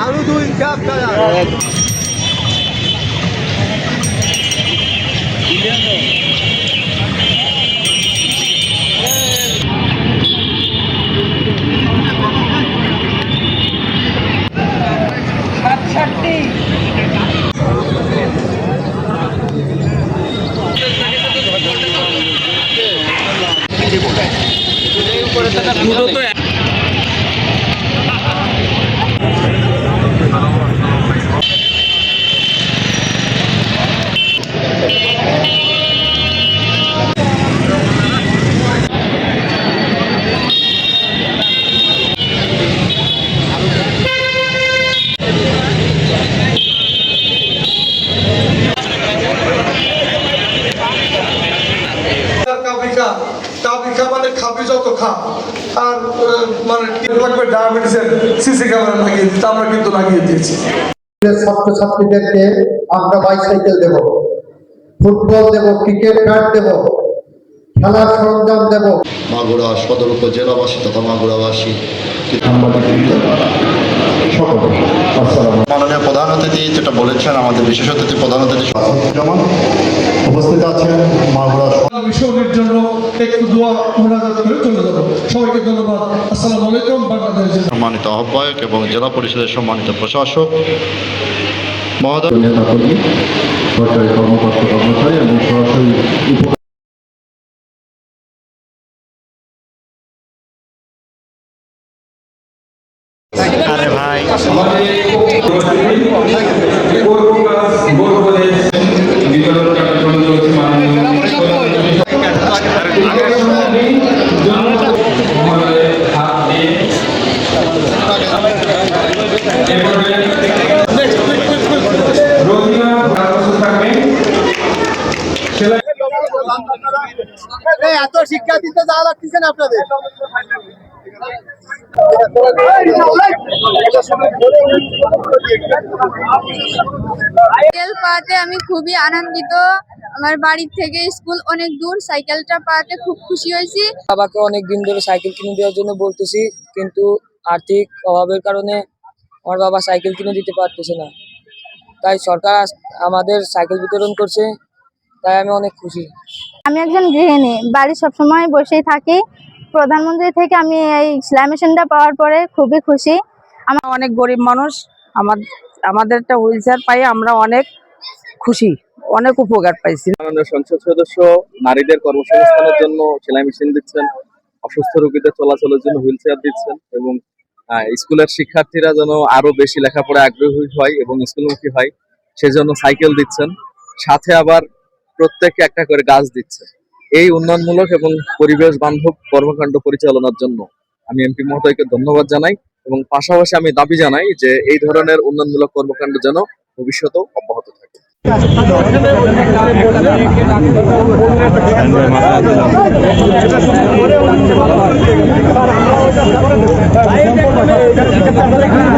আলু 2 কাপ দাদা মানে খাবি যত খা আর মানে লাগবে ডায়াবেটিসের সিসি ক্যামেরা লাগিয়ে দিতে আমরা কিন্তু লাগিয়ে দিয়েছি। ছাত্রছাত্রীদেরকে আমরা বাইসাইকেল দেব, ফুটবল দেব, ক্রিকেট ব্যাট দেব, খেলার সরঞ্জাম দেব। মাগুরা সদর উপজেলাবাসী তথা মাগুরাবাসী মাননীয় প্রধান অতিথি যেটা বলেছেন, আমাদের বিশেষ অতিথি প্রধান অতিথি যেমন উপস্থিত আছেন মাগুরা মিশনের জন্য একটু দোয়া মোনাজাত করে চলে যাব। সবাইকে ধন্যবাদ। আসসালামু আলাইকুম। বাংলাদেশ সম্মানিত আহ্বায়ক এবং জেলা পরিষদের সম্মানিত প্রশাসক মহোদয়, সরকারি কর্মকর্তা কর্মচারী এবং সরাসরি এত শিক্ষার্থীতে যাওয়া লাগতেছে না আপনাদের। সাইকেল পাওয়াতে আমি খুবই আনন্দিত। আমার বাড়ির থেকে স্কুল অনেক দূর, সাইকেলটা পাওয়াতে খুব খুশি হয়েছি। বাবাকে অনেক দিন ধরে সাইকেল কিনে দেওয়ার জন্য বলতেছি, কিন্তু আর্থিক অভাবের কারণে আমার বাবা সাইকেল কিনে দিতে পারতেছে না। তাই সরকার আমাদের সাইকেল বিতরণ করছে, তাই আমি অনেক খুশি। আমি একজন গৃহিণী, বাড়ি সবসময় বসেই থাকি। প্রধানমন্ত্রী থেকে আমি এই সেলাই মেশিনটা পাওয়ার পরে খুবই খুশি। আমরা অনেক গরিব মানুষ, আমাদের একটা হুইল চেয়ার পাই, আমরা অনেক খুশি, অনেক উপকার পাইছি। মাননীয় সংসদ সদস্য নারীদের কর্মসংস্থানের জন্য সেলাই মেশিন দিচ্ছেন, অসুস্থ রোগীদের চলাচলের জন্য হুইল চেয়ার দিচ্ছেন এবং স্কুলের শিক্ষার্থীরা যেন আরো বেশি লেখাপড়া আগ্রহী হয় এবং স্কুলমুখী হয় সেজন্য সাইকেল দিচ্ছেন, সাথে আবার প্রত্যেককে একটা করে গাছ দিচ্ছে। এই উন্নয়নমূলক এবং পরিবেশ বান্ধব কর্মকাণ্ড পরিচালনার জন্য আমি এমপি মহোদয়কে ধন্যবাদ জানাই এবং পাশাপাশি আমি দাবি জানাই যে এই ধরনের উন্নয়নমূলক কর্মকাণ্ড যেন ভবিষ্যতেও অব্যাহত থাকে। এটা